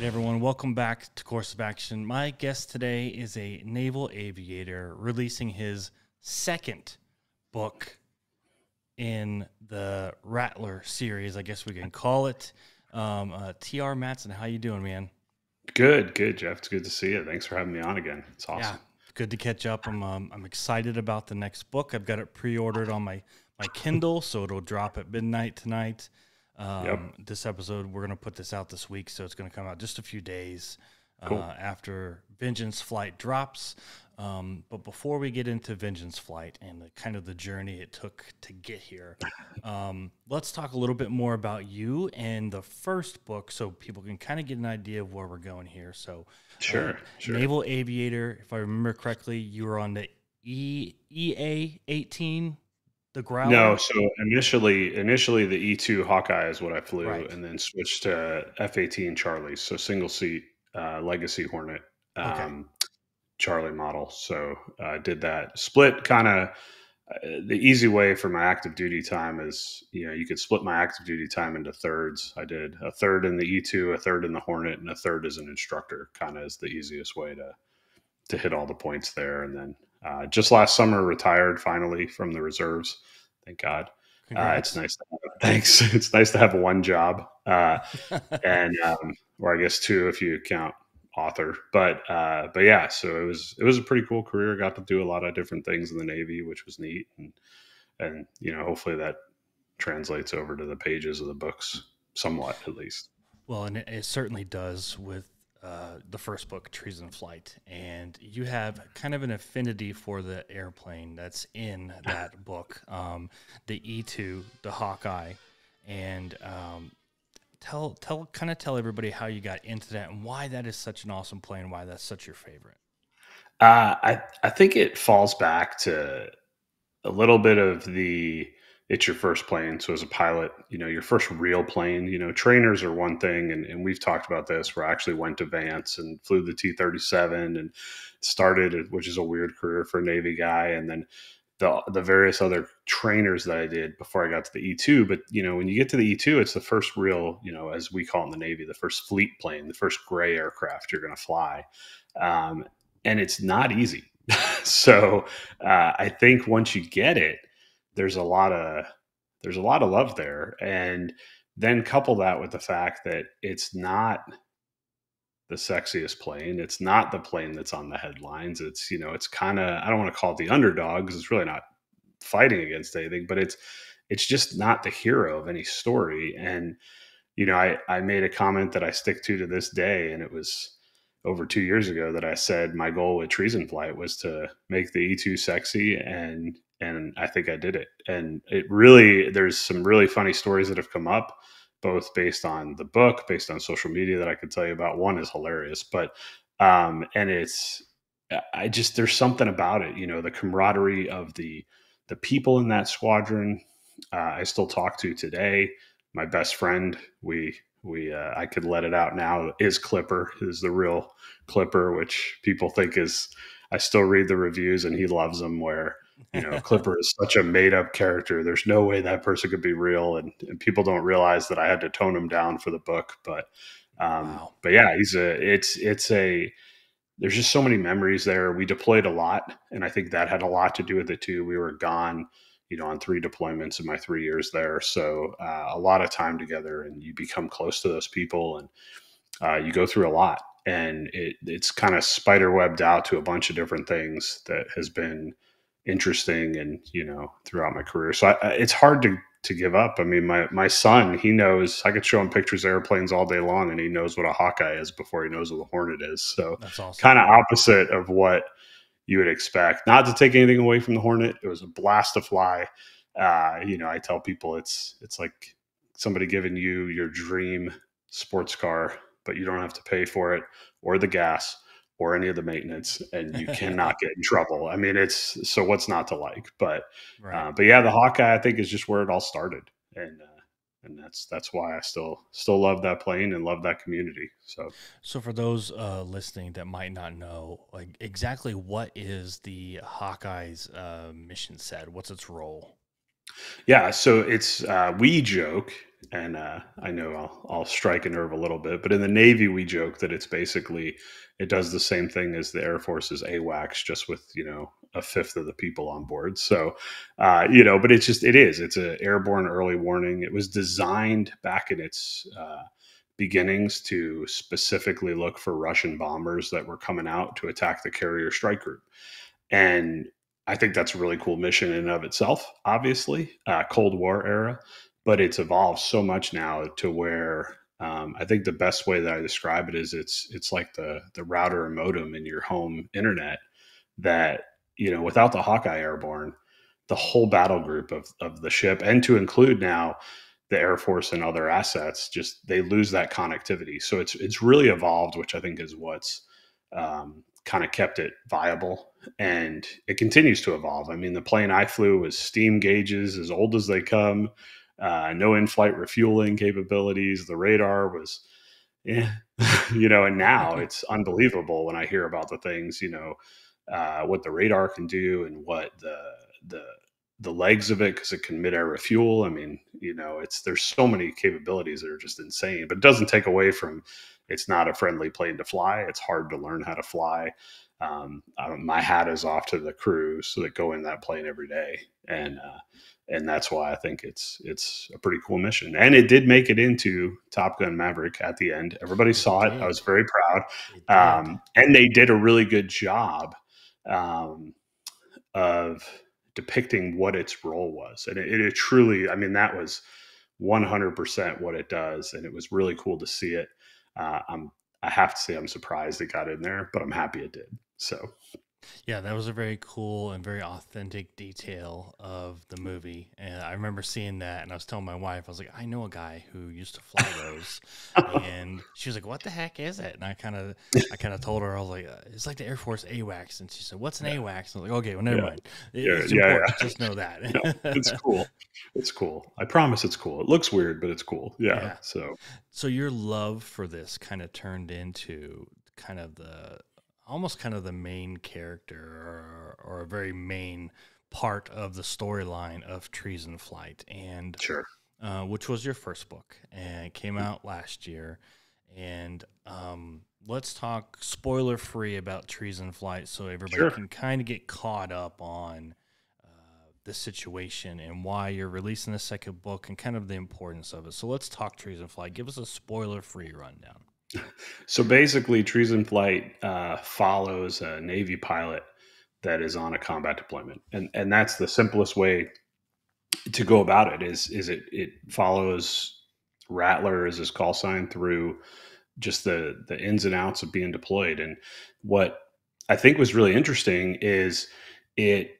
right, everyone, welcome back to Course of Action. My guest today is a naval aviator releasing his second book in the Rattler series, I guess we can call it. T.R. Matson, how you doing, man? Good, Jeff. It's good to see you. Thanks for having me on again. It's Yeah, awesome. good to catch up. I'm excited about the next book. I've got it pre-ordered on my Kindle, so it'll drop at midnight tonight. Yep. This episode, we're going to put this out this week, so it's going to come out just a few days Cool. after Vengeance Flight drops. But before we get into Vengeance Flight and the kind of the journey it took to get here, let's talk a little bit more about you and the first book so people can kind of get an idea of where we're going here. So, Sure. Naval Aviator, if I remember correctly, you were on the EA-18, the No, Growler? so initially the E2 Hawkeye is what I flew, Right. and then switched to F-18 Charlie, so single seat Legacy Hornet Okay. um, Charlie model. So I did that split kind of. The easy way for my active duty time is, you could split my active duty time into thirds. I did a third in the E2, a third in the Hornet, and a third as an instructor. Kind of is the easiest way to hit all the points there. And then just last summer, retired finally from the reserves. Thank God. It's Congrats. nice. Thanks. It's nice to have one job, and or I guess two if you count author. But yeah, so it was a pretty cool career. Got to do a lot of different things in the Navy, which was neat, and hopefully that translates over to the pages of the books somewhat, at least. Well, and it certainly does with the first book, Treason Flight. And you have kind of an affinity for the airplane that's in that book, the E2, the Hawkeye. And tell everybody how you got into that and why that is such an awesome plane, why that's such your favorite. I think it falls back to a little bit of the it's your first plane. So as a pilot, your first real plane, trainers are one thing. And we've talked about this where I actually went to Vance and flew the T-37 and started, which is a weird career for a Navy guy. And then the various other trainers that I did before I got to the E2. But, when you get to the E2, it's the first real, as we call it in the Navy, the first fleet plane, the first gray aircraft you're going to fly. Um, and it's not easy. So I think once you get it, there's a lot of love there, and then couple that with the fact that it's not the sexiest plane. It's not the plane that's on the headlines. It's kind of, I don't want to call it the underdog because it's really not fighting against anything, but it's just not the hero of any story. And I made a comment that I stick to this day, and it was over 2 years ago that I said my goal with Treason Flight was to make the E2 sexy, and I think I did it. And there's some really funny stories that have come up, both based on the book, based on social media that I could tell you about. One is hilarious, but and there's something about it, the camaraderie of the people in that squadron. I still talk to today. My best friend, I could let it out now, is Clipper, is the real Clipper, which people think is, I still read the reviews and he loves them, where Clipper is such a made up character. There's no way that person could be real. And people don't realize that I had to tone him down for the book. Wow. But yeah, there's just so many memories there. We deployed a lot, and I think that had a lot to do with it too. We were gone, on 3 deployments in my 3 years there. So a lot of time together, and you become close to those people, and you go through a lot. And it's kind of spider webbed out to a bunch of different things that has been interesting, and throughout my career. So it's hard to give up. I mean, my son, he knows. I could show him pictures of airplanes all day long, and he knows what a Hawkeye is before he knows what a Hornet is. So That's awesome. kind of opposite of what you would expect. Not to take anything away from the Hornet, it was a blast to fly. I tell people it's like somebody giving you your dream sports car, but you don't have to pay for it or the gas or any of the maintenance, and you cannot get in trouble. I mean, so what's not to like? Right. But yeah, the Hawkeye, I think, is just where it all started, and that's why I still love that plane and love that community. So So for those listening that might not know, like exactly what is the Hawkeye's mission set? What's its role? yeah, so it's we joke and I know I'll strike a nerve a little bit, but in the Navy we joke that it's basically it does the same thing as the Air Force's AWACS, just with a fifth of the people on board. So but it's a airborne early warning. It was designed back in its beginnings to specifically look for Russian bombers that were coming out to attack the carrier strike group. And I think that's a really cool mission in and of itself, obviously, Cold War era, but it's evolved so much now to where I think the best way that I describe it is it's like the router and modem in your home internet that, without the Hawkeye Airborne, the whole battle group of the ship, and to include now the Air Force and other assets, just they lose that connectivity. So it's really evolved, which I think is what's kind of kept it viable, and it continues to evolve. I mean, the plane I flew was steam gauges, as old as they come, no in-flight refueling capabilities. The radar was, yeah, and now it's unbelievable when I hear about the things, what the radar can do and what the legs of it, because it can mid-air refuel. I mean, there's so many capabilities that are just insane, but it doesn't take away from it's not a friendly plane to fly. It's hard to learn how to fly. My hat is off to the crews that go in that plane every day, and that's why I think it's a pretty cool mission. And it did make it into Top Gun Maverick at the end. Everybody saw it. I was very proud, and they did a really good job of depicting what its role was, and it truly, I mean, that was 100% what it does, and it was really cool to see it. I have to say I'm surprised it got in there, but I'm happy it did. So yeah, that was a very cool and very authentic detail of the movie. And I remember seeing that, and I was telling my wife, I was like, I know a guy who used to fly those. And she was like, what the heck is it? And I kind of told her, I was like, it's like the Air Force AWACS. And she said, what's an AWACS? And I was like, okay, well, never mind. It's important. Just know that. It's cool. It's cool. I promise it's cool. It looks weird, but it's cool. Yeah. So your love for this kind of turned into kind of almost kind of the main character or a very main part of the storyline of Treason Flight, and sure, which was your first book, and it came out last year. And let's talk spoiler free about Treason Flight, so everybody can kind of get caught up on the situation and why you're releasing the second book and kind of the importance of it. So let's talk Treason Flight. Give us a spoiler free rundown. So basically, Treason Flight follows a Navy pilot that is on a combat deployment, and that's the simplest way to go about it. Is it follows Rattler as his call sign through just the ins and outs of being deployed. And what I think was really interesting is it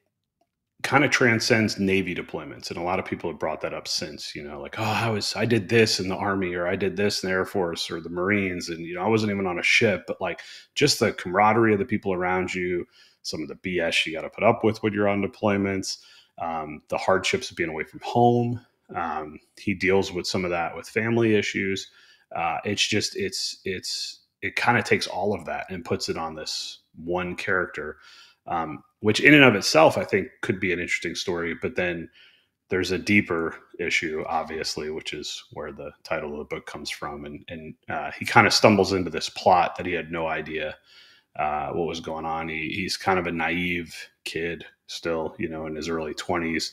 kind of transcends Navy deployments. And a lot of people have brought that up since, like, oh, I did this in the Army, or I did this in the Air Force or the Marines. And, I wasn't even on a ship, but like just the camaraderie of the people around you, some of the BS you got to put up with when you're on deployments, the hardships of being away from home. He deals with some of that with family issues. It kind of takes all of that and puts it on this one character, which in and of itself, I think could be an interesting story. But then there's a deeper issue, obviously, which is where the title of the book comes from. And he kind of stumbles into this plot that he had no idea what was going on. He's kind of a naive kid still, in his early 20s,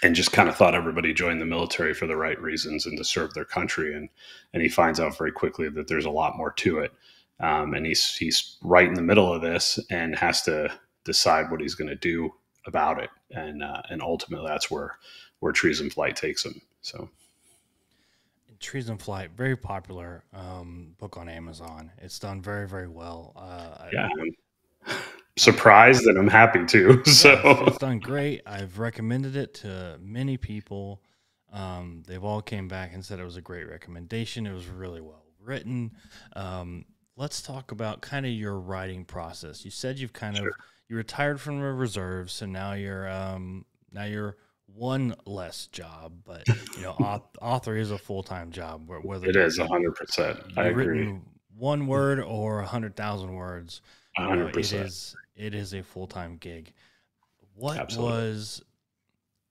and just kind of thought everybody joined the military for the right reasons and to serve their country. And he finds out very quickly that there's a lot more to it. And he's right in the middle of this and has to decide what he's going to do about it. And ultimately that's where Treason Flight takes him. So Treason Flight, very popular book on Amazon. It's done very, very well. I'm surprised and I'm happy too. So it's done great. I've recommended it to many people. They've all came back and said it was a great recommendation. It was really well written. Let's talk about kind of your writing process. You said you've kind of you retired from the reserves, so now you're one less job, but author is a full-time job. Whether it is 100%. I agree. One word or 100,000 words, 100%. It is a full-time gig. What Absolutely. was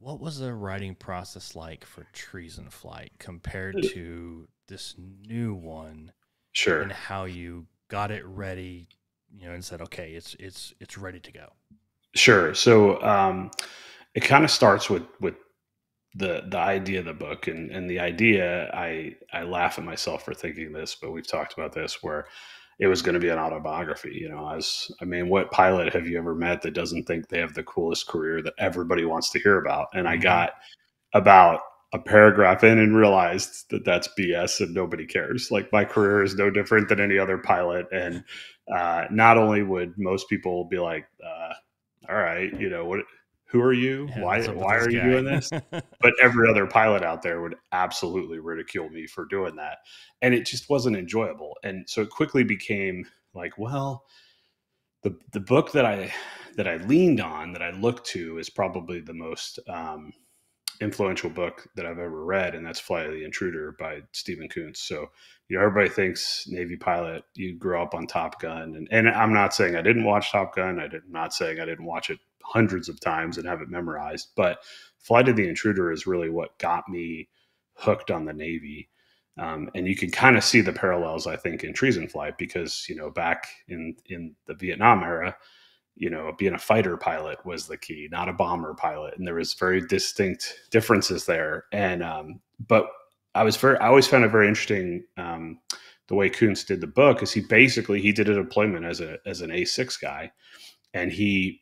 what was the writing process like for Treason Flight compared to this new one, and Sure. how you got it ready, and said, okay, it's ready to go? Sure. So it kind of starts with the idea of the book, and the idea, I laugh at myself for thinking this, but we've talked about this, where it was going to be an autobiography. As I mean, what pilot have you ever met that doesn't think they have the coolest career that everybody wants to hear about? And I Mm-hmm. got about a paragraph in and realized that that's BS and nobody cares. Like, my career is no different than any other pilot. And not only would most people be like, all right, what, who are you? Yeah, Why, what's up with why this are you guy? doing this? But every other pilot out there would absolutely ridicule me for doing that. And it just wasn't enjoyable. And so it quickly became like, well, the book that I leaned on, that I looked to, is probably the most influential book that I've ever read, and that's Flight of the Intruder by Stephen Kuntz. So, everybody thinks Navy pilot, you grew up on Top Gun, and I'm not saying I didn't watch Top Gun. I'm not saying I didn't watch it hundreds of times and have it memorized, but Flight of the Intruder is really what got me hooked on the Navy. And you can kind of see the parallels, I think, in Treason Flight, because back in the Vietnam era, being a fighter pilot was the key, not a bomber pilot. And there was very distinct differences there. And, but I always found it very interesting. The way Kuntz did the book is he did a deployment as an A6 guy, and he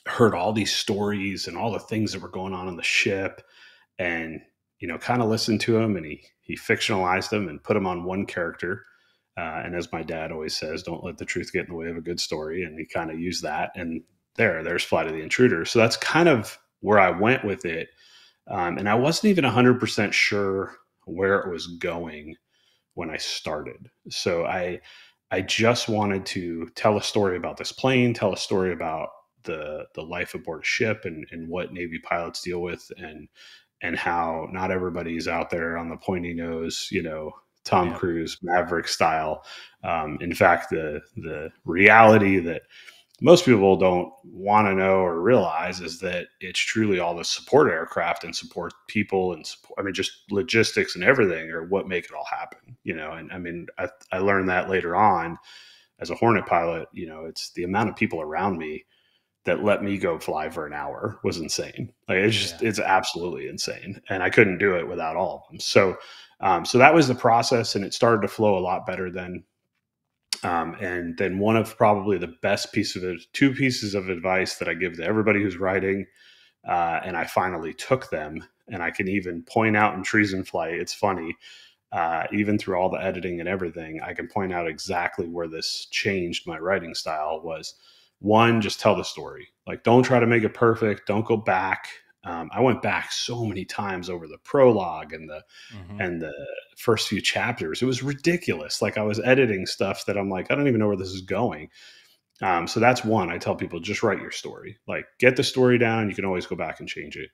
heard all these stories and all the things that were going on the ship, and, kind of listened to him, and he fictionalized them and put them on one character. And as my dad always says, don't let the truth get in the way of a good story. And he kind of used that. And there's Flight of the Intruder. So that's kind of where I went with it. And I wasn't even 100% sure where it was going when I started. So I just wanted to tell a story about this plane, tell a story about the life aboard a ship, and what Navy pilots deal with, and how not everybody's out there on the pointy nose, Tom Yeah. Cruise Maverick style. In fact, the reality that most people don't want to know or realize is that it's truly all the support aircraft and support people and support, I mean, just logistics and everything are what make it all happen. And I mean, I learned that later on as a Hornet pilot. It's the amount of people around me that let me go fly for an hour was insane. Like, Yeah. it's absolutely insane, and I couldn't do it without all of them. So that was the process, and it started to flow a lot better then. And then one of probably the best two pieces of advice that I give to everybody who's writing, and I finally took them, and I can even point out in Treason Flight. It's funny. Even through all the editing and everything, I can point out exactly where this changed my writing style. Was one, just tell the story. Like, don't try to make it perfect. Don't go back. I went back so many times over the prologue and Mm-hmm. the first few chapters. It was ridiculous. Like, I was editing stuff that I'm like, I don't even know where this is going. So that's one. I tell people, just write your story. Like, get the story down. You can always go back and change it.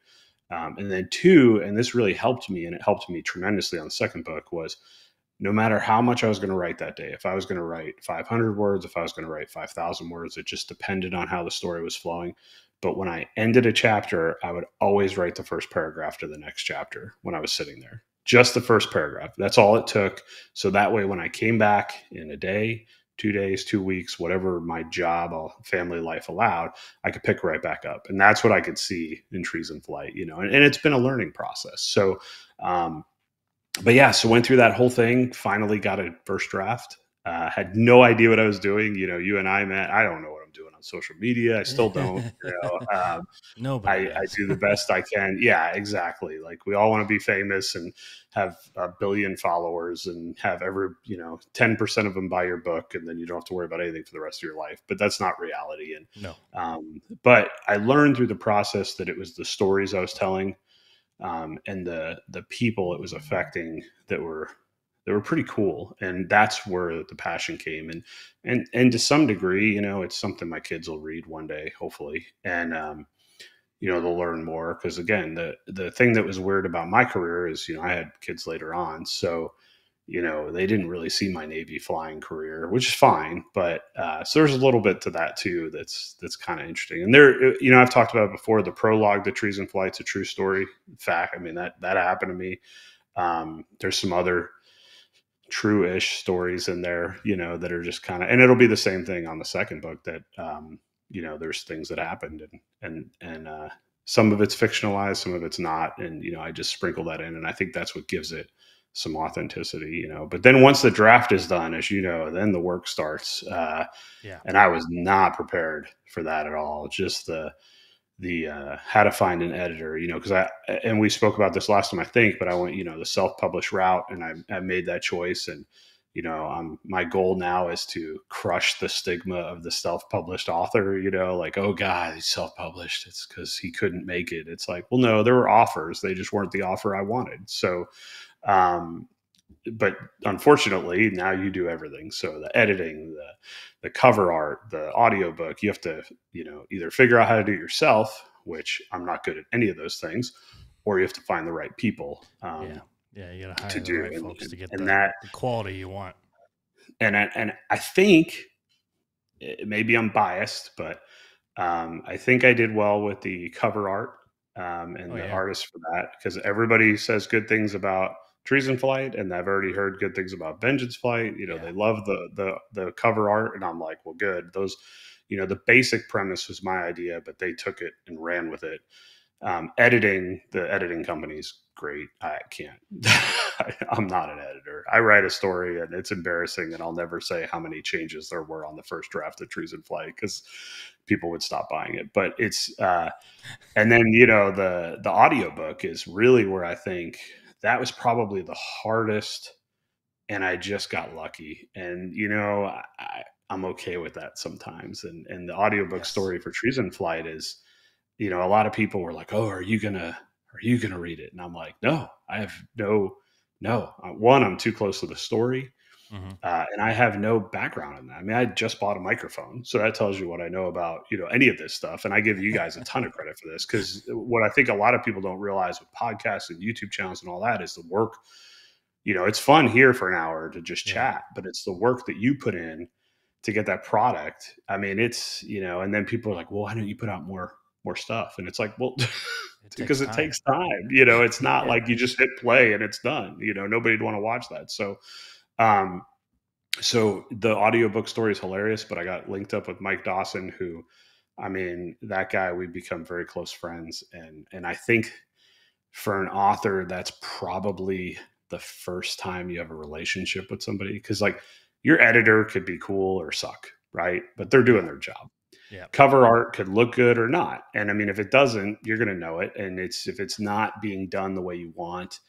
And then two, and this really helped me, and it helped me tremendously on the second book, was no matter how much I was going to write that day, if I was going to write 500 words, if I was going to write 5,000 words, it just depended on how the story was flowing. But when I ended a chapter, I would always write the first paragraph to the next chapter when I was sitting there. Just the first paragraph. That's all it took. So that way, when I came back in a day, 2 days, 2 weeks, whatever my job or family life allowed, I could pick right back up. And that's what I could see in Treason Flight, and it's been a learning process. So, but yeah, so went through that whole thing, finally got a first draft. Had no idea what I was doing. You and I met. I don't know what I'm doing on social media. I still don't. Nobody I does. do the best I can. Yeah, exactly. Like, we all want to be famous and have a billion followers and have 10% of them buy your book, and then you don't have to worry about anything for the rest of your life. But that's not reality. And No. but I learned through the process that it was the stories I was telling, and the people it was affecting that were pretty cool. And that's where the passion came. And to some degree, it's something my kids will read one day, hopefully. And they'll learn more, because again, the thing that was weird about my career is, I had kids later on. So they didn't really see my Navy flying career, which is fine. But so there's a little bit to that too. That's kind of interesting. And there, I've talked about it before. The prologue to Treason Flight's a true story. In fact, I mean that happened to me. There's some other true-ish stories in there, that are just kind of, and it'll be the same thing on the second book that, there's things that happened and some of it's fictionalized, some of it's not. And, I just sprinkle that in. And I think that's what gives it some authenticity, but then once the draft is done, as then the work starts. And I was not prepared for that at all. Just the how to find an editor, because and we spoke about this last time, I think, but I went, the self-published route, and I made that choice. And, my goal now is to crush the stigma of the self-published author, like, oh God, he's self-published. It's because he couldn't make it. It's like, well, no, there were offers. They just weren't the offer I wanted. So, but unfortunately now you do everything. So the editing, the cover art, the audiobook, you have to, either figure out how to do it yourself, which I'm not good at any of those things, or you have to find the right people. You got to hire the right folks to get the quality you want. And I think maybe I'm biased, but I think I did well with the cover art and the artist for that, because everybody says good things about Treason Flight, and I've already heard good things about Vengeance Flight. They love the cover art, and I'm like, well, good. Those, the basic premise was my idea, but they took it and ran with it. The editing company's great. I can't. I'm not an editor. I write a story, and it's embarrassing, and I'll never say how many changes there were on the first draft of Treason Flight, because people would stop buying it. But it's and then the audiobook is really where I think that was probably the hardest, and I just got lucky. And I'm okay with that sometimes. And the audiobook story for Treason Flight is, a lot of people were like, oh, are you gonna read it? And I'm like, no, I have no. One, I'm too close to the story. And I have no background in that. I mean, I just bought a microphone, so that tells you what I know about, any of this stuff. And I give you guys a ton of credit for this, because what I think a lot of people don't realize with podcasts and YouTube channels and all that is the work. It's fun here for an hour to just chat, but it's the work that you put in to get that product. I mean, it's, and then people are like, well, why don't you put out more stuff? And it's like, well, because it takes time. It's not like you just hit play and it's done. Nobody'd want to watch that. So, so the audiobook story is hilarious, but I got linked up with Mike Dawson, who, I mean, that guy, we've become very close friends. And I think for an author, that's probably the first time you have a relationship with somebody, because like your editor could be cool or suck, right? But they're doing their job. Yeah. Cover art could look good or not. And I mean, if it doesn't, you're going to know it. And if it's not being done the way you want,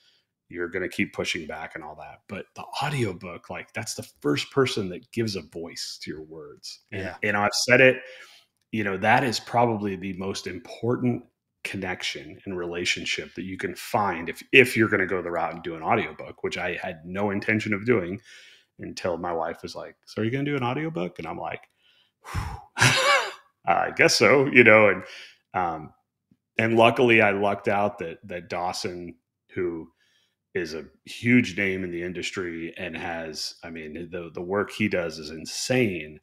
you're going to keep pushing back and all that. But the audiobook, like, that's the first person that gives a voice to your words. And I've said it, that is probably the most important connection and relationship that you can find if you're going to go the route and do an audiobook, which I had no intention of doing until my wife was like, so are you going to do an audiobook? And I'm like, I guess so, and luckily I lucked out that Dawson, who is a huge name in the industry and has, I mean, the work he does is insane.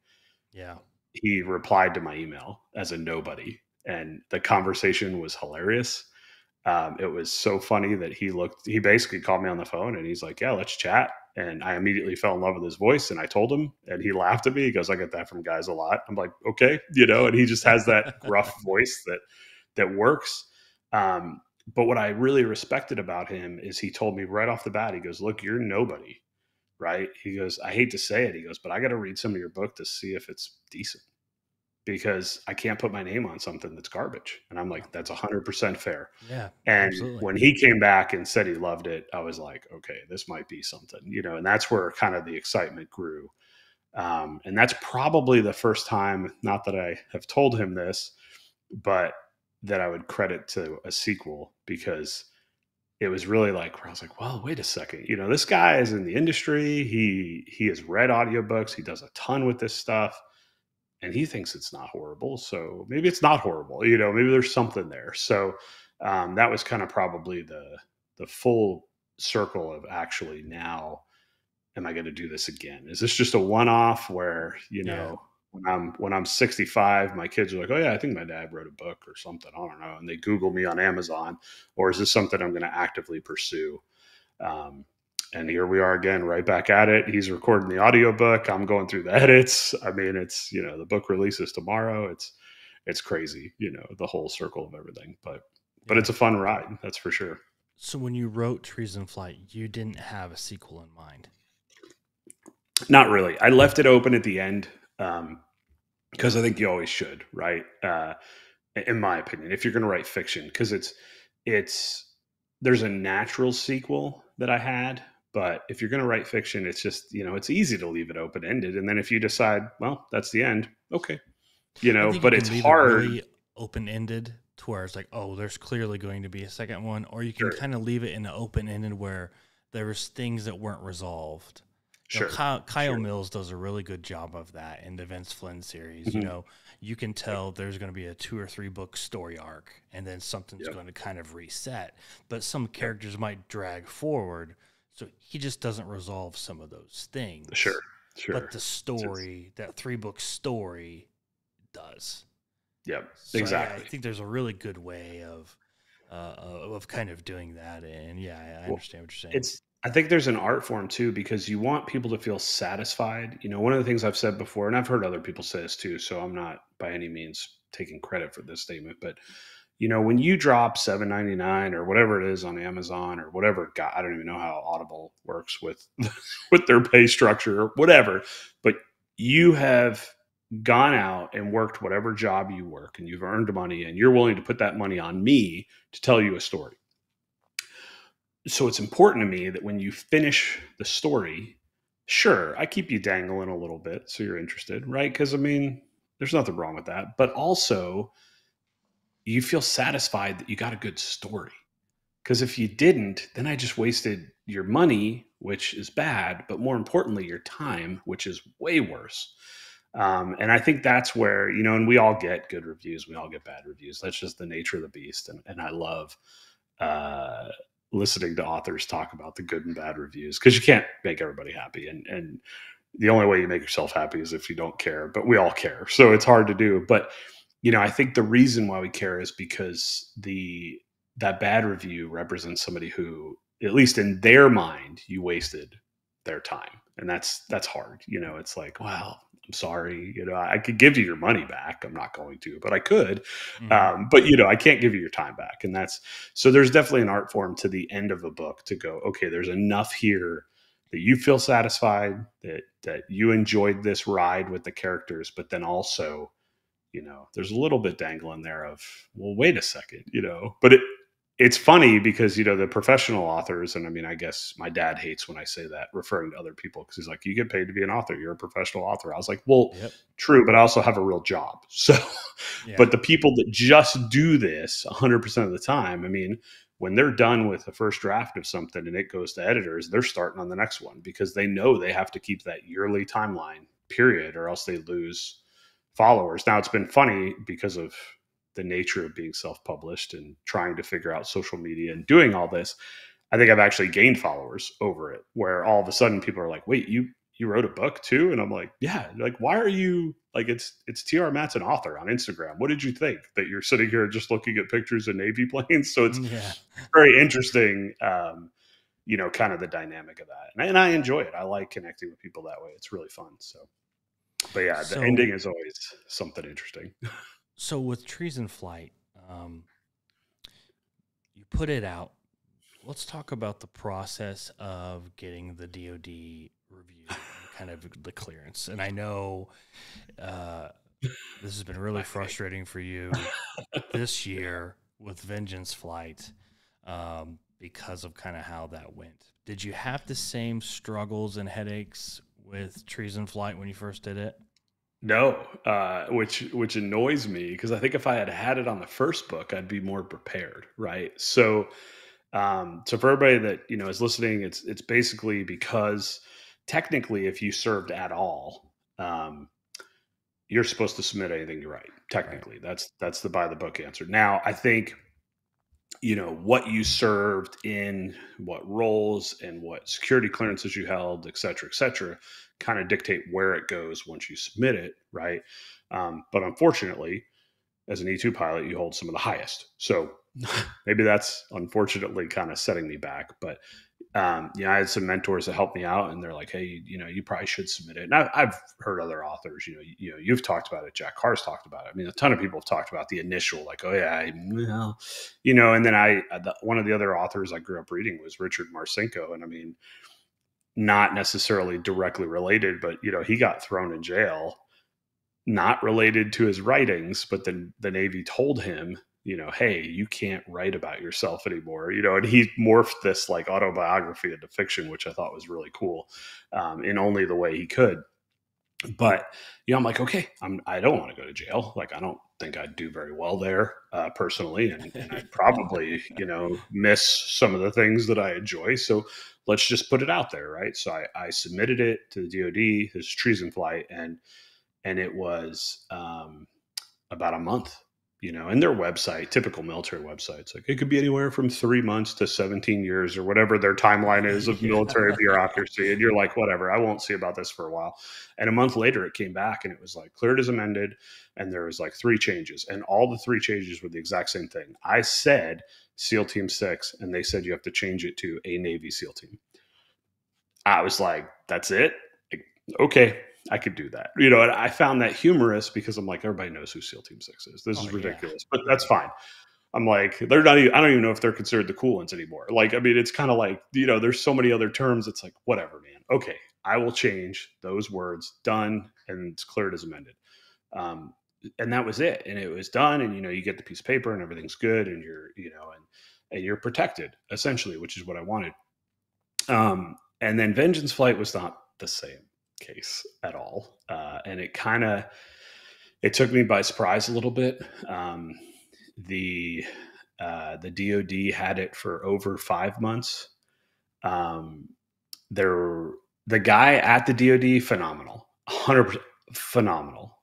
Yeah. He replied to my email as a nobody, and the conversation was hilarious. It was so funny that he basically called me on the phone and he's like, yeah, let's chat. And I immediately fell in love with his voice, and I told him, and he laughed at me. He goes, I get that from guys a lot. I'm like, okay, and he just has that gruff voice that works. But what I really respected about him is he told me right off the bat, he goes, look, you're nobody, right? He goes, I hate to say it. He goes, but I got to read some of your book to see if it's decent, because I can't put my name on something that's garbage. And I'm like, that's 100% fair. Yeah. And absolutely. When he came back and said he loved it, I was like, okay, this might be something, and that's where kind of the excitement grew. And that's probably the first time, not that I have told him this, but that I would credit to a sequel, because it was really like, where I was like, well, wait a second, this guy is in the industry. He has read audiobooks. He does a ton with this stuff. And he thinks it's not horrible. So maybe it's not horrible, maybe there's something there. So that was kind of probably the full circle of actually now am I going to do this again? Is this just a one-off where, Yeah. when I'm 65, my kids are like, oh yeah, I think my dad wrote a book or something. I don't know. And they Google me on Amazon, or is this something I'm going to actively pursue? Um, and here we are again, right back at it. He's recording the audiobook. I'm going through the edits. I mean, it's, the book releases tomorrow. It's crazy, the whole circle of everything, but Yeah. it's a fun ride. That's for sure. So when you wrote Trees in Flight, you didn't have a sequel in mind. Not really. I left it open at the end. Because I think you always should, right? In my opinion, if you're going to write fiction, because there's a natural sequel that I had, but if you're going to write fiction, it's just it's easy to leave it open ended, and then if you decide, well, that's the end, okay, I think but you it's can leave it hard. really open ended to where it's like, oh, there's clearly going to be a second one, or you can Sure, kind of leave it in an open ended where there was things that weren't resolved. sure, Kyle sure. Mills does a really good job of that in the Vince Flynn series. Mhm. You can tell there's going to be a 2 or 3 book story arc, and then something's Yep, going to kind of reset. But some yep, characters might drag forward, so he just doesn't resolve some of those sure, things. But sure. the story, that 3 book story, does. Yep, So I exactly. think there's a really good way of kind of doing that. And yeah, I Well, understand what you're saying. it's I think there's an art form too, because you want people to feel satisfied. One of the things I've said before, and I've heard other people say this too, so I'm not by any means taking credit for this statement, but when you drop 7.99 or whatever it is on Amazon or whatever, God, I don't even know how Audible works with with their pay structure or whatever, but you have gone out and worked whatever job you work, and you've earned money, and you're willing to put that money on me to tell you a story. So it's important to me that when you finish the story, sure, I keep you dangling a little bit so you're interested, right? Because I mean, there's nothing wrong with that. But also, you feel satisfied that you got a good story. Because if you didn't, then I just wasted your money, which is bad, but more importantly, your time, which is way worse. And I think that's where, and we all get good reviews, we all get bad reviews. That's just the nature of the beast. And I love uh, listening to authors talk about the good and bad reviews, because you can't make everybody happy. And the only way you make yourself happy is if you don't care, but we all care. So it's hard to do. But, I think the reason why we care is because that bad review represents somebody who, at least in their mind, you wasted their time. And that's hard. It's like, wow, I'm sorry. I could give you your money back. I'm not going to, but I could. Mm-hmm. But I can't give you your time back. And so there's definitely an art form to the end of a book to go, okay, there's enough here that you feel satisfied, that you enjoyed this ride with the characters, but then also, there's a little bit dangling there of, well, wait a second, but it's funny because, the professional authors, and I mean, I guess my dad hates when I say that, referring to other people, because he's like, you get paid to be an author. You're a professional author. I was like, well, Yep. true, but I also have a real job. So, Yeah. but the people that just do this 100% of the time, I mean, when they're done with the first draft of something and it goes to editors, they're starting on the next one because they know they have to keep that yearly timeline, period, or else they lose followers. Now, it's been funny because of the nature of being self-published and trying to figure out social media and doing all this. I think I've actually gained followers over it, where all of a sudden people are like, wait, you wrote a book too? And I'm like, yeah. Like, why are you like, it's TR Matson author on Instagram. What did you think, that you're sitting here just looking at pictures of Navy planes? So it's Yeah. very interesting, kind of the dynamic of that. And I enjoy it. I like connecting with people that way. It's really fun. So, but yeah, the ending So is always something interesting. so with Trees in Flight, you put it out. Let's talk about the process of getting the DoD review and kind of the clearance. And I know this has been really frustrating for you this year with Vengeance Flight, because of kind of how that went. Did you have the same struggles and headaches with Trees in Flight when you first did it? No, which annoys me, because I think if I had had it on the first book, I'd be more prepared, right? So, so for everybody that is listening, it's basically because technically, if you served at all, you're supposed to submit anything you write. Right. Technically, that's the by the book answer. Now, I think what you served in, what roles, and what security clearances you held, et cetera, kind of dictate where it goes once you submit it, right? But unfortunately, as an E2 pilot, you hold some of the highest. So maybe that's unfortunately kind of setting me back. But I had some mentors that helped me out, and they're like, "Hey, you probably should submit it." And I've heard other authors, you've talked about it. Jack Carr's talked about it. I mean, a ton of people have talked about the initial, like, "Oh yeah, well," And then one of the other authors I grew up reading was Richard Marcinko, and I mean, not necessarily directly related, but he got thrown in jail, not related to his writings, but then the Navy told him, hey, you can't write about yourself anymore, and he morphed this like autobiography into fiction, which I thought was really cool, in only the way he could. But, I'm like, okay, I don't want to go to jail. Like, I don't think I'd do very well there personally. And I'd probably, miss some of the things that I enjoy. So let's just put it out there. Right. So I submitted it to the DoD, his treason flight, and it was about a month, and their website, typical military websites, like it could be anywhere from 3 months to 17 years or whatever their timeline is of military bureaucracy. And you're like, whatever, I won't see about this for a while. And a month later, it came back and it was like cleared as amended. And there was like 3 changes. And all the 3 changes were the exact same thing. I said SEAL Team 6, and they said you have to change it to a Navy SEAL team. I was like, that's it? Okay. I could do that. And I found that humorous because I'm like, everybody knows who SEAL Team 6 is. This is ridiculous, but that's fine. I'm like, they're not even, I don't even know if they're considered the cool ones anymore. Like, I mean, it's kind of like, there's so many other terms. It's like, whatever, man. Okay. I will change those words, done. And it's cleared as amended. And that was it. And it was done. And, you get the piece of paper and everything's good. And you're, and you're protected essentially, which is what I wanted. And then Vengeance Flight was not the same case at all. And it took me by surprise a little bit. The DoD had it for over 5 months. The guy at the DoD, phenomenal, 100% phenomenal.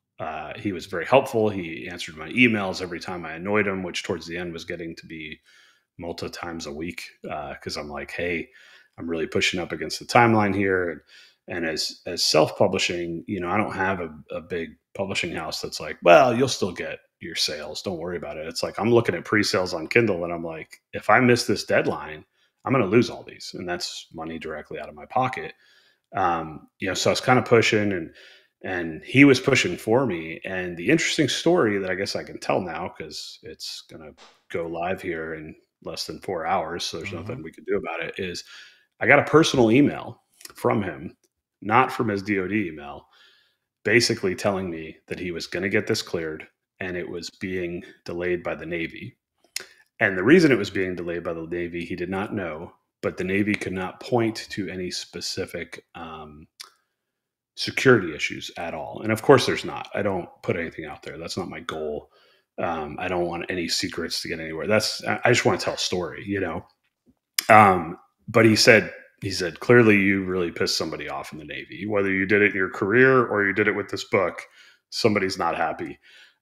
He was very helpful. He answered my emails every time I annoyed him, which towards the end was getting to be multiple times a week. Cause I'm like, hey, I'm really pushing up against the timeline here. And as self-publishing, I don't have a big publishing house that's like, well, you'll still get your sales. Don't worry about it. It's like, I'm looking at pre-sales on Kindle and I'm like, if I miss this deadline, I'm going to lose all these. And that's money directly out of my pocket. So I was kind of pushing and he was pushing for me. And the interesting story that I guess I can tell now, because it's going to go live here in less than 4 hours, so there's nothing we can do about it, is I got a personal email from him, not from his DoD email, basically telling me that he was going to get this cleared and it was being delayed by the Navy. And the reason it was being delayed by the Navy, he did not know, but the Navy could not point to any specific security issues at all. And of course there's not. I don't put anything out there. That's not my goal. I don't want any secrets to get anywhere. I just want to tell a story, But he said, clearly you really pissed somebody off in the Navy, whether you did it in your career or you did it with this book, somebody's not happy.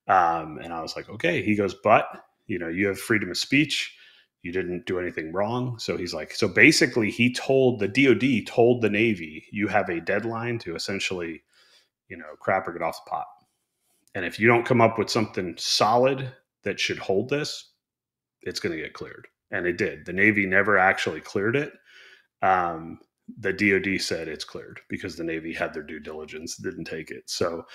And I was like, okay. He goes, but you have freedom of speech. You didn't do anything wrong. So he's like, so basically the DoD told the Navy, you have a deadline to essentially, crap or get off the pot. And if you don't come up with something solid that should hold this, it's going to get cleared. And it did. The Navy never actually cleared it. The DoD said it's cleared because the Navy had their due diligence, didn't take it. So,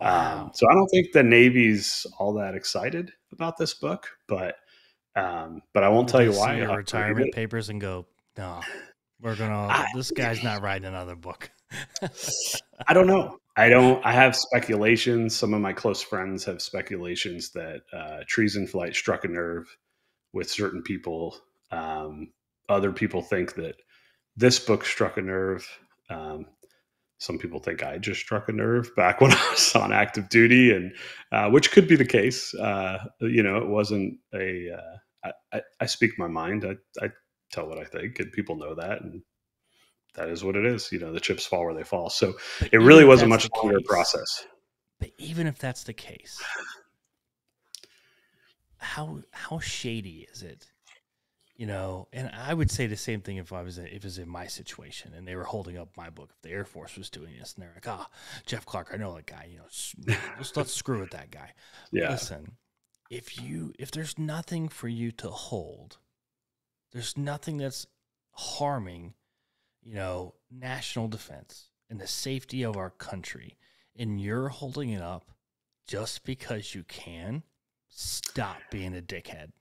wow. So I don't think the Navy's all that excited about this book, but I won't tell you why. Your retirement papers and go, no, this guy's not writing another book. I don't know. I have speculations. Some of my close friends have speculations that treason flight struck a nerve with certain people. Other people think that this book struck a nerve. Some people think I just struck a nerve back when I was on active duty, and which could be the case. It wasn't I speak my mind. I tell what I think, and people know that, and that is what it is. The chips fall where they fall. So it really was a much longer process. But even if that's the case, how shady is it And I would say the same thing if if it was in my situation and they were holding up my book. If the Air Force was doing this and they're like, Jeff Clark, I know that guy, let's screw with that guy. Yeah. Listen, if there's nothing for you to hold, there's nothing that's harming, national defense and the safety of our country, and you're holding it up just because you can, stop being a dickhead.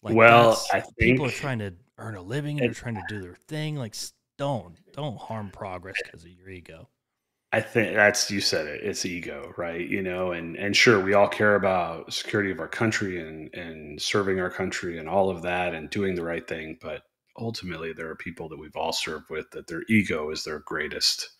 Like, Well, I people are think trying to earn a living and they're trying to do their thing. Like, don't harm progress because of your ego. I think that's, you said it. It's ego, right? And sure, we all care about security of our country and serving our country and all of that and doing the right thing. But ultimately, there are people that we've all served with that their ego is their greatest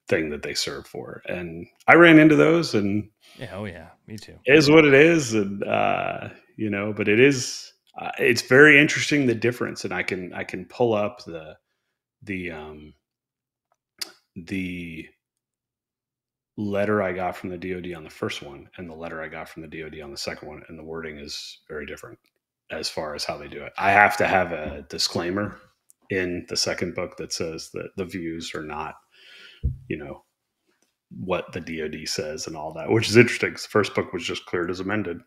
thing that they serve for. And I ran into those, and Yeah, oh yeah, me too. it is what it is, and but it is. It's very interesting, the difference, and I can pull up the the letter I got from the DoD on the first one and the letter I got from the DoD on the second one, and the wording is very different as far as how they do it. I have to have a disclaimer in the second book that says that the views are not, what the DoD says and all that, which is interesting because the first book was just cleared as amended.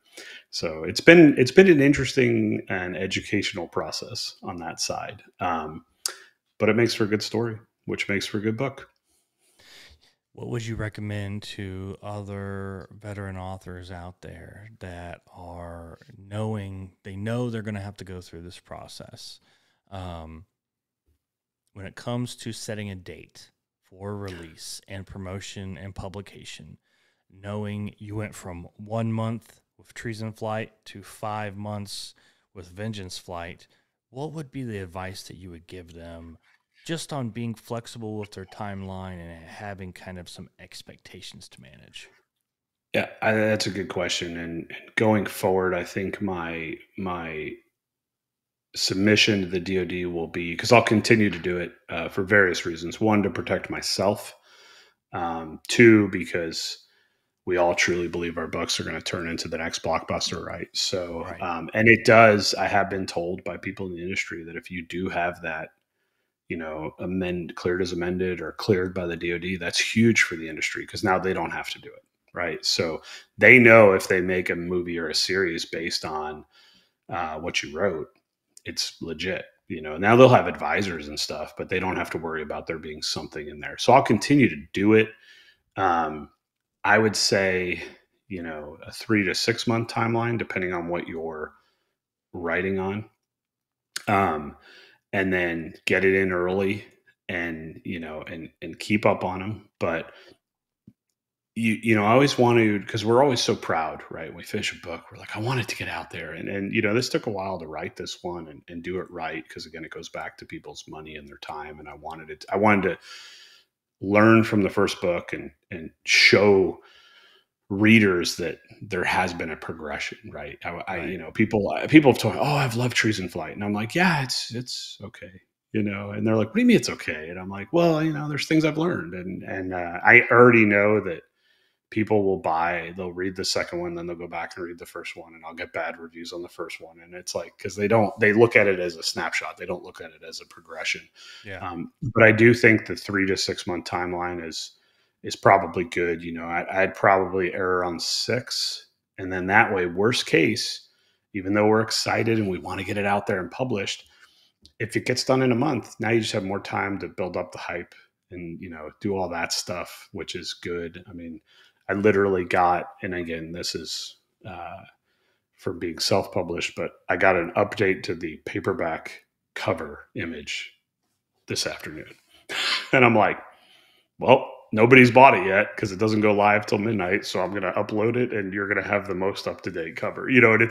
So it's been an interesting and educational process on that side. But it makes for a good story, which makes for a good book. What would you recommend to other veteran authors out there that are they know they're going to have to go through this process? When it comes to setting a date for release and promotion and publication, knowing you went from 1 month with Treason Flight to 5 months with Vengeance Flight, what would be the advice that you would give them just on being flexible with their timeline and having kind of some expectations to manage? Yeah, that's a good question. And going forward, I think my submission to the DoD will be, because I'll continue to do it for various reasons. One, to protect myself. Two, because we all truly believe our books are going to turn into the next blockbuster, right? So, Right. And it does. I have been told by people in the industry that if you do have that, cleared as amended or cleared by the DoD, that's huge for the industry because now they don't have to do it, right? So they know if they make a movie or a series based on what you wrote, it's legit. Now they'll have advisors and stuff, but they don't have to worry about there being something in there. So I'll continue to do it. I would say, a 3 to 6 month timeline, depending on what you're writing on. And then get it in early and, and keep up on them. But I always want to, because we're always so proud, right? When we finish a book, we're like, I want it to get out there. And this took a while to write this one and do it right. Because again, it goes back to people's money and their time. And I wanted to learn from the first book and show readers that there has been a progression, right? People have told me, oh, I've loved Treason Flight. And I'm like, yeah, it's okay. And they're like, what do you mean it's okay? And I'm like, well, there's things I've learned. And I already know that people they'll read the second one, then they'll go back and read the first one, and I'll get bad reviews on the first one. And it's like, because they look at it as a snapshot. They don't look at it as a progression. Yeah. But I do think the 3 to 6 month timeline is probably good. I'd probably err on 6. And then that way, worst case, even though we're excited and we want to get it out there and published, if it gets done in a month, now you just have more time to build up the hype and, do all that stuff, which is good. I mean, I literally got, and again, this is for being self-published, but I got an update to the paperback cover image this afternoon. And I'm like, well, nobody's bought it yet because it doesn't go live till midnight. So I'm going to upload it and you're going to have the most up-to-date cover, and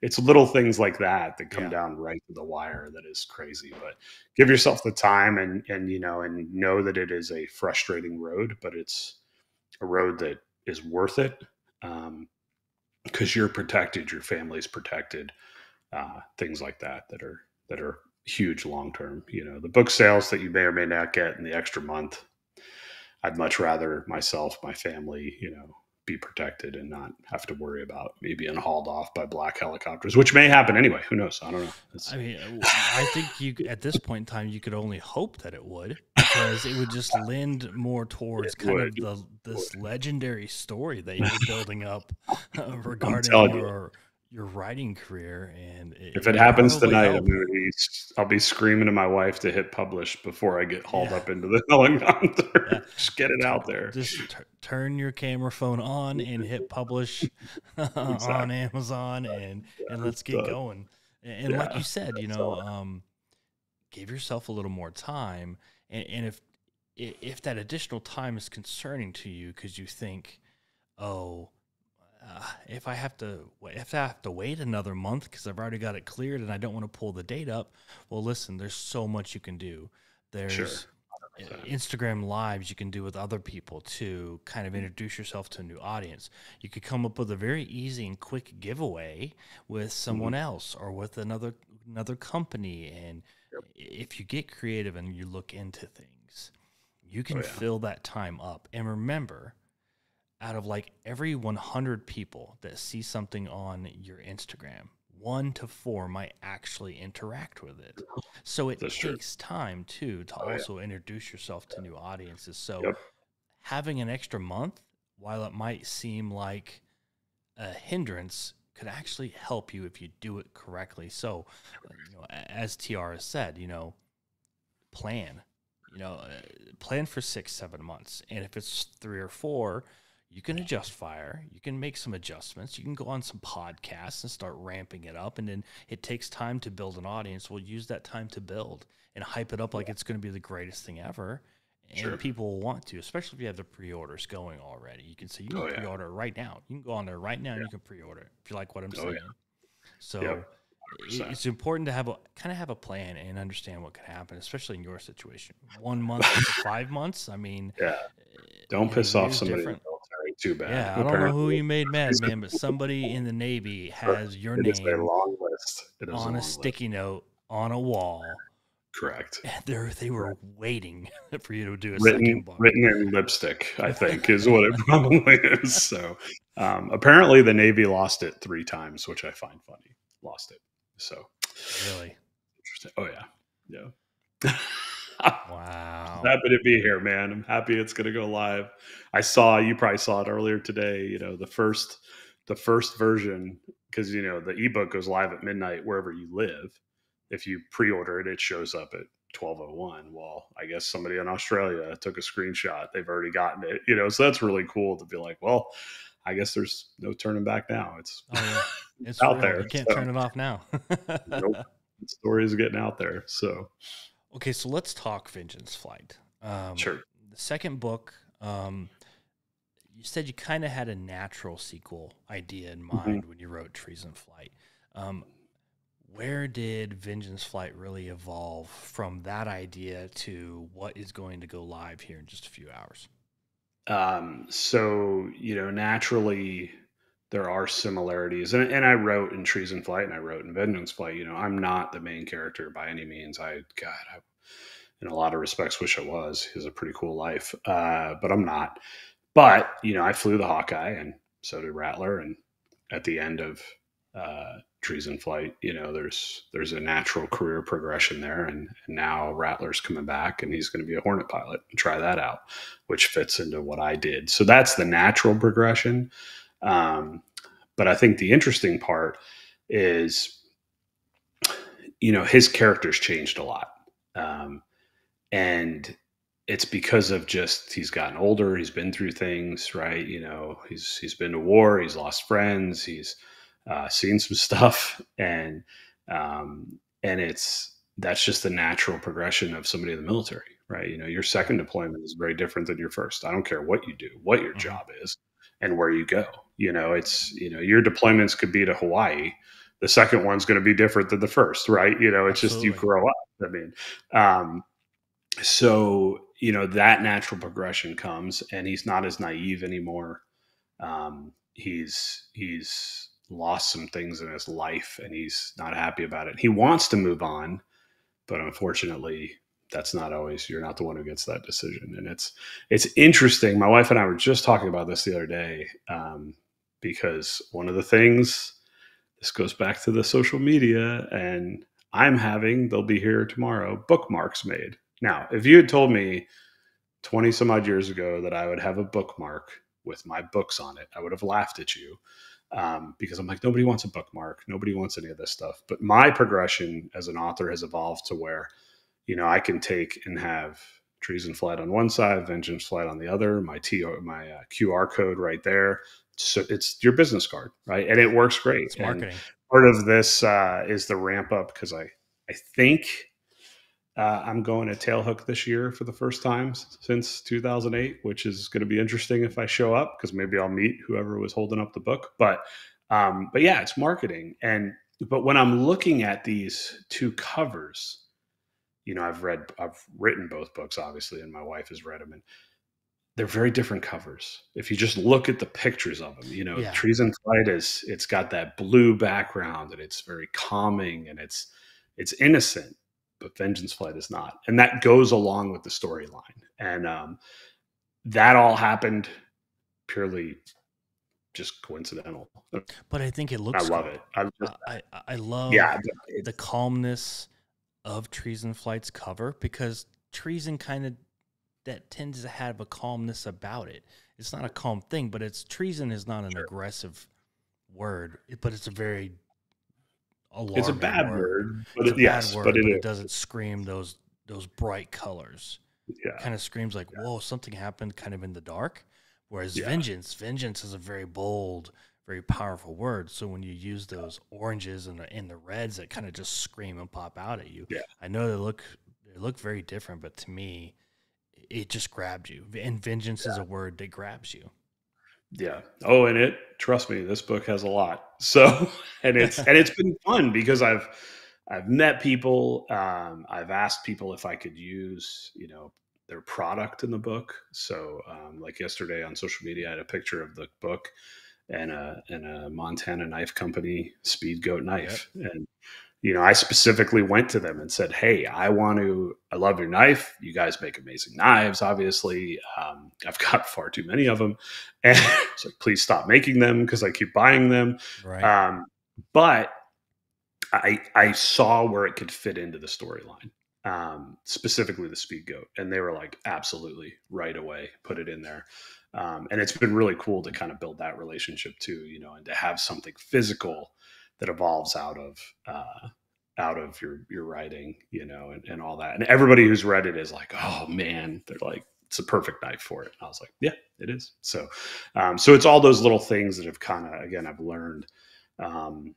it's little things like that come down right to the wire. That is crazy, but give yourself the time and know that it is a frustrating road, but it's a road that is worth it. Because you're protected, your family's protected, things like that are huge long-term. The book sales that you may or may not get in the extra month, I'd much rather myself, my family, be protected and not have to worry about me being hauled off by black helicopters, which may happen anyway. Who knows? I don't know. I mean, I think you at this point in time you could only hope that it would, because it would just lend more towards kind of this legendary story that you're building up regarding your writing career. And if it happens tonight, I'll be screaming to my wife to hit publish before I get hauled up into the helicopter. Yeah. Just get it out there. Just turn your camera phone on and hit publish on Amazon, and let's get going. And like you said, give yourself a little more time. And if that additional time is concerning to you because you think, if I have to wait another month because I've already got it cleared and I don't want to pull the date up, well, listen, there's so much you can do. There's Instagram lives you can do with other people to kind of introduce yourself to a new audience. You could come up with a very easy and quick giveaway with someone else or with another company. And if you get creative and you look into things, you can fill that time up. And remember, out of like every 100 people that see something on your Instagram, 1 to 4 might actually interact with it. So it takes time too to also introduce yourself to new audiences. So having an extra month, while it might seem like a hindrance, could actually help you if you do it correctly. So, as TR has said, plan. Plan for 6-7 months, and if it's 3 or 4. You can adjust fire. You can make some adjustments. You can go on some podcasts and start ramping it up. And then it takes time to build an audience. We'll use that time to build and hype it up like it's going to be the greatest thing ever. And people will want to, especially if you have the pre-orders going already. You can say, you can pre-order right now. You can go on there right now and you can pre-order it if you like what I'm saying. So it's important to have a plan and understand what can happen, especially in your situation. 1 month to 5 months. I mean, don't piss off somebody. Too bad. Yeah, I don't know who you made mad, man, but somebody in the Navy has your name a long list. On a sticky note on a wall. Correct. And they were waiting for you to do a second book. Written in lipstick, I think, is what it probably is. So apparently the Navy lost it 3 times, which I find funny. Lost it. So really interesting. Oh yeah. Wow. Happy to be here, man. I'm happy it's going to go live. You probably saw it earlier today, the first version, because, the ebook goes live at midnight wherever you live. If you pre-order it, it shows up at 12:01. Well, I guess somebody in Australia took a screenshot. They've already gotten it, so that's really cool to be like, well, I guess there's no turning back now. It's out there. You can't turn it off now. Nope. The story is getting out there. So. Okay, so let's talk Vengeance Flight. Sure. The second book, you said you kind of had a natural sequel idea in mind when you wrote Treason Flight. Where did Vengeance Flight really evolve from that idea to what is going to go live here in just a few hours? So, naturally there are similarities, and I wrote in Treason Flight and I wrote in Vengeance Flight. I'm not the main character by any means. I in a lot of respects wish I was. He has a pretty cool life, but I'm not. But I flew the Hawkeye, and so did Rattler. And at the end of Treason Flight, there's a natural career progression there, and now Rattler's coming back, and he's going to be a Hornet pilot and try that out, which fits into what I did. So that's the natural progression. But I think the interesting part is, his character's changed a lot. And it's because of he's gotten older. He's been through things, right? He's been to war. He's lost friends. He's seen some stuff. And that's just the natural progression of somebody in the military, right? Your second deployment is very different than your first. I don't care what you do, what your job is, and where you go. Your deployments could be to Hawaii. The second one's going to be different than the first, right? It's just you grow up. I mean, so that natural progression comes, and he's not as naive anymore. He's lost some things in his life, and he's not happy about it. He wants to move on, but unfortunately, that's not always, you're not the one who gets that decision. And it's interesting. My wife and I were just talking about this the other day, because one of the things, this goes back to the social media, and they'll be here tomorrow, bookmarks made. Now, if you had told me 20 some odd years ago that I would have a bookmark with my books on it, I would have laughed at you, because I'm like, nobody wants a bookmark. Nobody wants any of this stuff. But my progression as an author has evolved to where, I can take and have Treason Flight on one side, Vengeance Flight on the other, my QR code right there. So it's your business card, right? And it works great. It's marketing. And part of this is the ramp up, because I think I'm going to Tailhook this year for the first time since 2008, which is going to be interesting if I show up, because maybe I'll meet whoever was holding up the book. But yeah, it's marketing. But when I'm looking at these two covers, I've written both books, obviously, and my wife has read them, and they're very different covers. If you just look at the pictures of them, Treason Flight it's got that blue background, and it's very calming, and it's innocent, but Vengeance Flight is not. And that goes along with the storyline. And that all happened purely just coincidental. But I think it looks I love cool. it. I love the calmness of Treason Flight's cover, because Treason that tends to have a calmness about it. It's not a calm thing, but treason is not an aggressive word, but it's a very alarming it's a bad word, but it doesn't scream those bright colors. Yeah. It kind of screams like, whoa, something happened kind of in the dark. Whereas vengeance is a very bold, very powerful word. So when you use those oranges and the reds that kind of just scream and pop out at you, I know they look very different, but to me, it just grabbed you. And vengeance is a word that grabs you. Yeah. Oh, and trust me, this book has a lot. So, and it's been fun, because I've met people. I've asked people if I could use, their product in the book. So, like yesterday on social media, I had a picture of the book and a Montana knife company, Speed Goat knife. Yep. And, I specifically went to them and said, hey, I love your knife. You guys make amazing knives, obviously. I've got far too many of them. And it's like, please stop making them, because I keep buying them. Right. But I saw where it could fit into the storyline, specifically the Speed Goat. And they were like, absolutely, right away, put it in there. And it's been really cool to kind of build that relationship too, and to have something physical that evolves out of your writing, and all that. And everybody who's read it is like, oh man, they're like, it's a perfect knife for it. And I was like, yeah, it is. So, so it's all those little things that have kind of, again, I've learned, and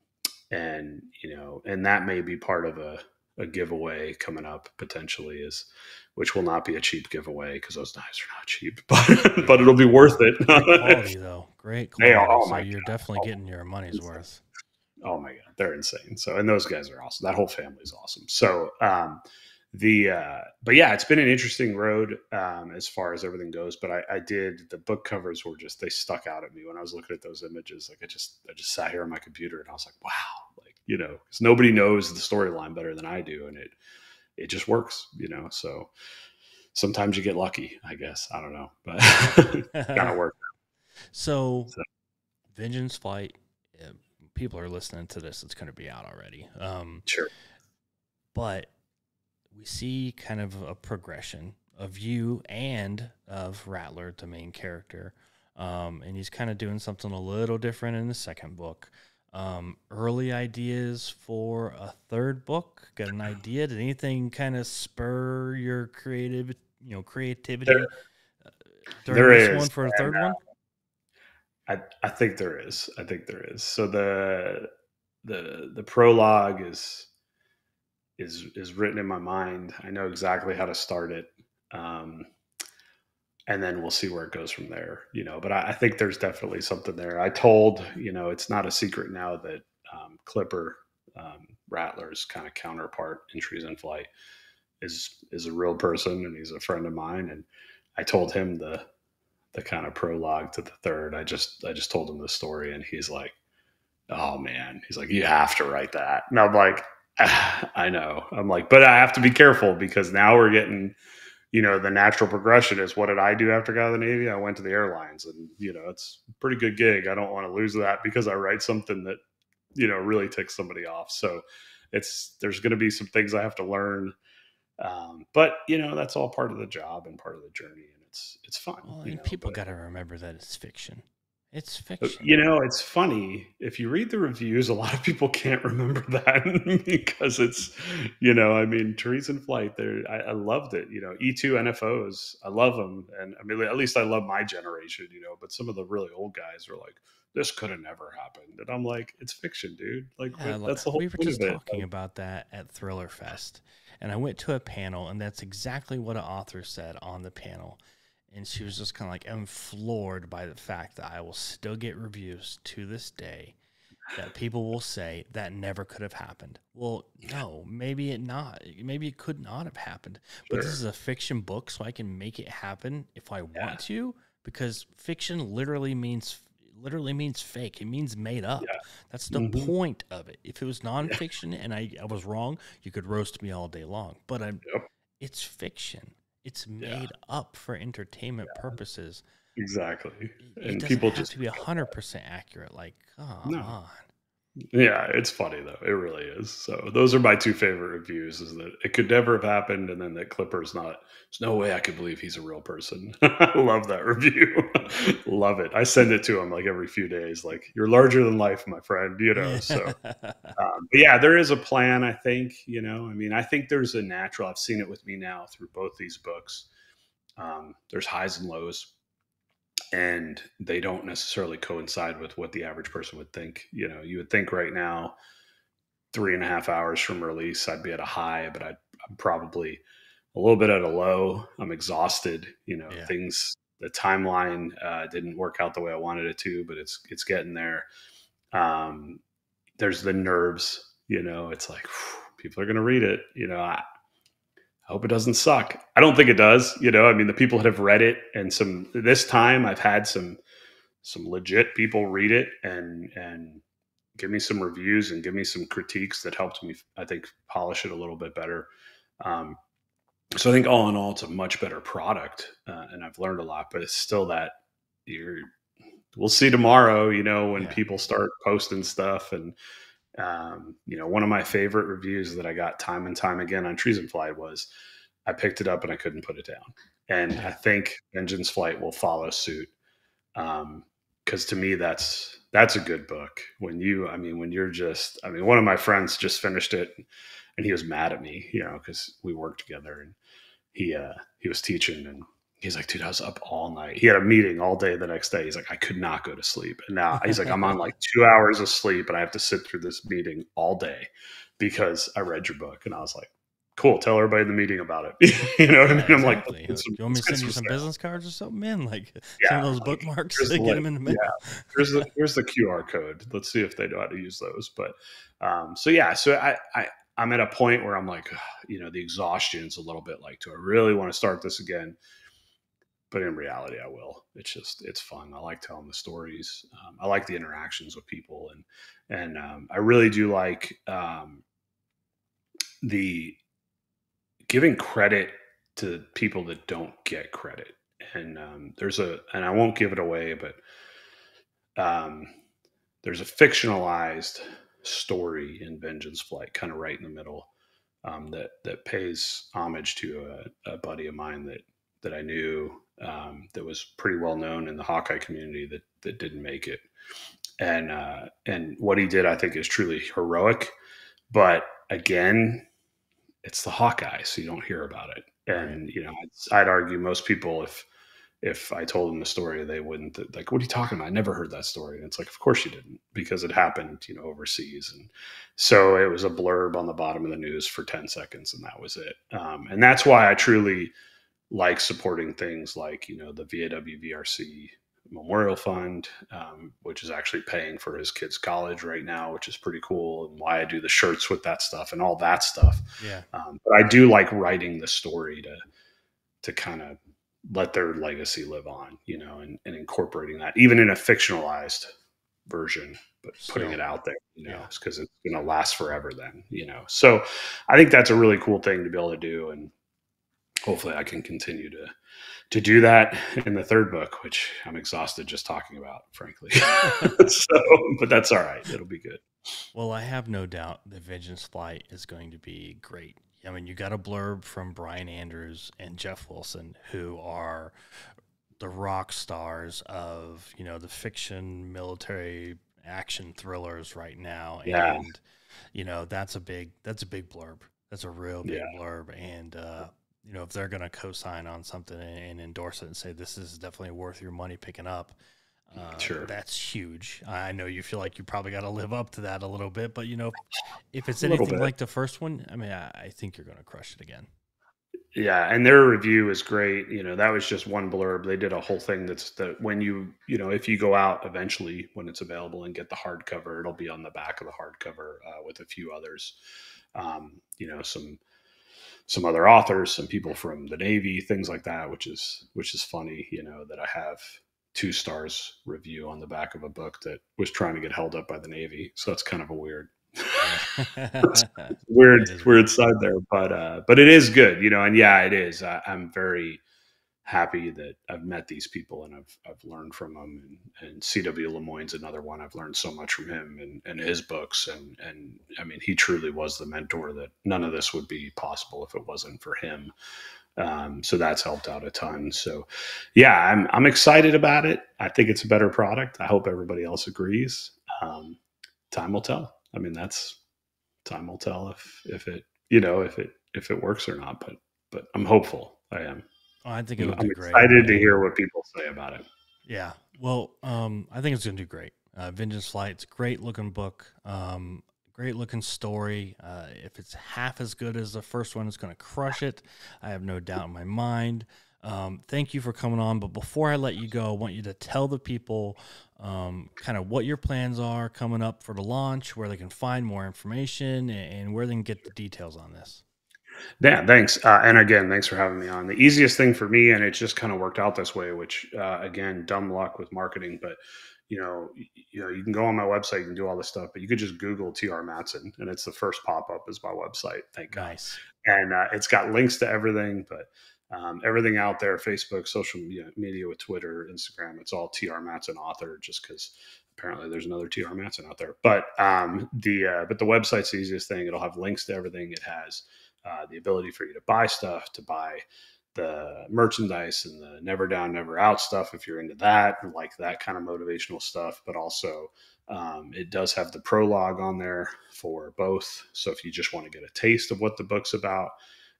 that may be part of a giveaway coming up potentially, which will not be a cheap giveaway, because those knives are not cheap, but it'll be worth it. Great quality though. Great quality. They are. Oh so you're definitely getting your money's worth. Oh my God, they're insane. So, and those guys are awesome. That whole family is awesome. So, but yeah, it's been an interesting road, as far as everything goes. But the book covers were they stuck out at me when I was looking at those images. Like I just sat here on my computer and I was like, wow, because nobody knows the storyline better than I do. And it just works, so sometimes you get lucky, I guess. I don't know, but gotta work. So Vengeance Flight, people are listening to this, it's going to be out already. Sure. But we see kind of a progression of you and of Rattler, the main character. And he's kind of doing something a little different in the second book. Early ideas for a third book? Got an idea? Did anything kind of spur your creativity during this one for a third one? I think there is. So the prologue is written in my mind. I know exactly how to start it. And then we'll see where it goes from there, but I think there's definitely something there. I told, it's not a secret now that Clipper, Rattler's kind of counterpart in Treason Flight, is a real person, and he's a friend of mine. And I told him the kind of prologue to the third. I just told him the story, and he's like, oh man, he's like, you have to write that. And I'm like, I know. I'm like, but I have to be careful because now we're getting, the natural progression is what did I do after I got out of the Navy? I went to the airlines, and it's a pretty good gig. I don't want to lose that because I write something that, really ticks somebody off. So there's going to be some things I have to learn. But that's all part of the job and part of the journey, and it's fun. Well, and people got to remember that it's fiction. It's But, fiction. it's funny. If you read the reviews, a lot of people can't remember that because it's, Trees in Flight. I loved it. E2 NFOs. I love them, and I mean, at least I love my generation. But some of the really old guys are like, "This could have never happened," and I'm like, "It's fiction, dude. Like, Yeah, that's the whole we were point just of it." talking about that at Thriller Fest, and I went to a panel, and that's exactly what an author said on the panel. And she was just kind of like, I'm floored by the fact that I will still get reviews to this day that people will say that never could have happened. Well, no, maybe it could not have happened. But this is a fiction book, so I can make it happen if I want to, because fiction literally means fake. It means made up. Yeah. That's the point of it. If it was nonfiction and I was wrong, you could roast me all day long. But it's fiction. It's made up for entertainment purposes. Exactly. It doesn't have to be 100% accurate. Like, come on. Yeah, it's funny though. It really is. So those are my two favorite reviews: is that it could never have happened, and then that Clipper's not. There's no way I could believe he's a real person. I love that review. Love it. I send it to him like every few days. Like, you're larger than life, my friend. So. But yeah, there is a plan. I think. I think there's a natural. I've seen it with me now through both these books. There's highs and lows, and they don't necessarily coincide with what the average person would think. You would think right now, 3.5 hours from release, I'd be at a high, but I'm probably a little bit at a low. I'm exhausted. Things, the timeline didn't work out the way I wanted it to, but it's getting there. There's the nerves. It's like, people are going to read it. I hope it doesn't suck. I don't think it does. The people that have read it, and this time I've had some legit people read it and give me some reviews and give me some critiques that helped me, I think, polish it a little bit better. So I think all in all, it's a much better product, and I've learned a lot. But it's still that we'll see tomorrow. When people start posting stuff, and one of my favorite reviews that I got time and time again on Trees in Flight was, I picked it up and I couldn't put it down. And I think Vengeance Flight will follow suit. Because to me, that's a good book. When you're just, one of my friends just finished it, and he was mad at me, because we worked together, and he was teaching, and he's like, dude, I was up all night. He had a meeting all day the next day. He's like, I could not go to sleep. And now he's like, I'm on like 2 hours of sleep, and I have to sit through this meeting all day because I read your book. And I was like, cool, tell everybody in the meeting about it. You know what I mean? I'm like, do you want me to send you some business cards or something, man? Like, some of those bookmarks, here's get them in the mail. Yeah. Here's the QR code. Let's see if they know how to use those. But so I'm at a point where I'm like, the exhaustion's a little bit like, do I really want to start this again? But in reality, I will. It's fun. I like telling the stories. I like the interactions with people, and I really do like the giving credit to people that don't get credit. And and I won't give it away, but there's a fictionalized story in Vengeance Flight, kind of right in the middle, that pays homage to a buddy of mine that I knew, that was pretty well known in the Hawkeye community that didn't make it. And what he did, I think, is truly heroic. But again, it's the Hawkeye, so you don't hear about it. And I'd argue most people, if I told them the story, they wouldn't, like, what are you talking about? I never heard that story. And it's like, of course you didn't, because it happened, overseas. And so it was a blurb on the bottom of the news for 10 seconds, and that was it. And that's why I truly like supporting things like, the VAW-VRC Memorial Fund, which is actually paying for his kids' college right now, which is pretty cool, and why I do the shirts with that stuff and all that stuff. Yeah. But I do like writing the story to kind of let their legacy live on, and incorporating that even in a fictionalized version, but putting Still, it out there, you know, yeah. because it's going to last forever then, you know. So I think that's a really cool thing to be able to do. And hopefully I can continue to do that in the third book, which I'm exhausted just talking about, frankly. So, but that's all right. It'll be good. Well, I have no doubt that Vengeance Flight is going to be great. I mean, you got a blurb from Brian Andrews and Jeff Wilson, who are the rock stars of, you know, the fiction, military action thrillers right now. Yeah. And, you know, that's a big blurb. That's a real Yeah. big blurb. And, you know, if they're going to co-sign on something and endorse it and say, this is definitely worth your money picking up, Sure. that's huge. I know you feel like you probably got to live up to that a little bit, but, you know, if it's A little anything bit. like the first one, I mean, I think you're going to crush it again. Yeah, and their review is great. You know, that was just one blurb. They did a whole thing that's that when you know, if you go out eventually when it's available and get the hardcover, it'll be on the back of the hardcover with a few others. You know, some other authors, some people from the Navy, things like that, which is funny. You know, that I have 2 stars review on the back of a book that was trying to get held up by the Navy. So that's kind of a weird. Weird side there, but it is good, you know, and yeah, it is. I'm very happy that I've met these people and I've learned from them, and C.W. Lemoyne's another one. I've learned so much from him and his books, and I mean, he truly was the mentor that none of this would be possible if it wasn't for him. So that's helped out a ton. So yeah, I'm excited about it. I think it's a better product. I hope everybody else agrees. Time will tell. I mean, time will tell if it, you know, if it works or not, but I'm hopeful. I am. I think it'll I'm do great. excited to hear what people say about it. Yeah. Well, I think it's going to do great. Vengeance Flight, it's a great looking book. Great looking story. If it's half as good as the first one, it's going to crush it. I have no doubt in my mind. Thank you for coming on. But before I let you go, I want you to tell the people kind of what your plans are coming up for the launch, where they can find more information, and where they can get the details on this. Yeah, thanks. And again, thanks for having me on. The easiest thing for me, and it just kind of worked out this way, which again, dumb luck with marketing, but you know, you can go on my website, you can do all this stuff, but you could just Google TR Matson, and it's the first pop up is my website. Thank God. Nice. And it's got links to everything, but everything out there, Facebook, social media with Twitter, Instagram, it's all TR Matson author, just because apparently there's another TR Matson out there. But the website's the easiest thing. It'll have links to everything. It has the ability for you to buy stuff, to buy the merchandise and the never down, never out stuff if you're into that, and like that kind of motivational stuff. But also it does have the prologue on there for both. So if you just want to get a taste of what the book's about,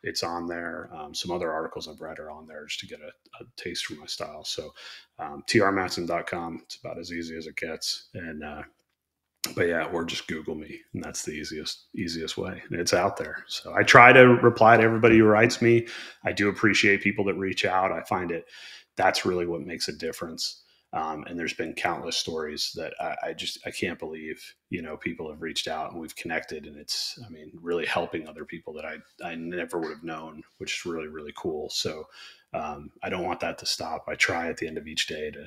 it's on there. Some other articles I've read are on there just to get a taste for my style. So trmatson.com, it's about as easy as it gets. And but yeah, or just Google me, and that's the easiest way. And it's out there. So I try to reply to everybody who writes me. I do appreciate people that reach out. I find that's really what makes a difference. And there's been countless stories that I can't believe, you know, people have reached out and we've connected, and it's, I mean, really helping other people that I never would have known, which is really, really cool. So I don't want that to stop. I try at the end of each day to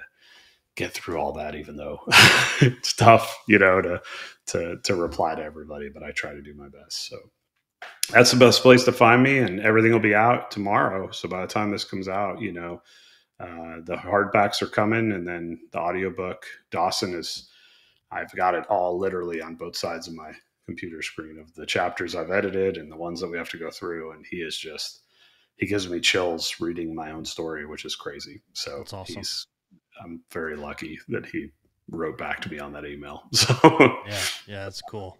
get through all that, even though it's tough, you know, to reply to everybody, but I try to do my best. So that's the best place to find me, and everything will be out tomorrow. So by the time this comes out, you know, the hardbacks are coming, and then the audiobook. Dawson I've got it all literally on both sides of my computer screen of the chapters I've edited and the ones that we have to go through. And he gives me chills reading my own story, which is crazy. So that's awesome. I'm very lucky that he wrote back to me on that email. So yeah, that's cool.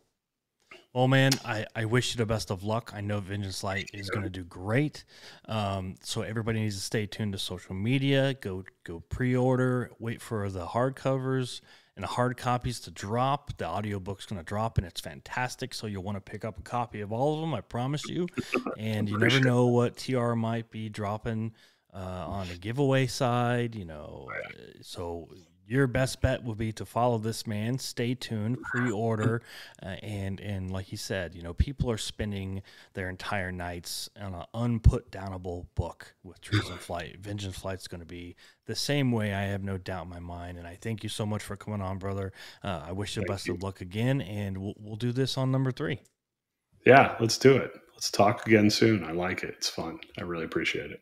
Well, man, I wish you the best of luck. I know Vengeance Light is going to do great. So everybody needs to stay tuned to social media. Go pre-order. Wait for the hardcovers and the hard copies to drop. The audiobook's going to drop, and it's fantastic. So you'll want to pick up a copy of all of them, I promise you. And you never know what TR might be dropping on the giveaway side, you know. So your best bet will be to follow this man. Stay tuned, pre-order, and like he said, people are spending their entire nights on an unput-downable book with Treason Flight. Vengeance Flight's going to be the same way. I have no doubt in my mind, and I thank you so much for coming on, brother. I wish you the best of luck again, and we'll do this on number 3. Yeah, let's do it. Let's talk again soon. I like it. It's fun. I really appreciate it.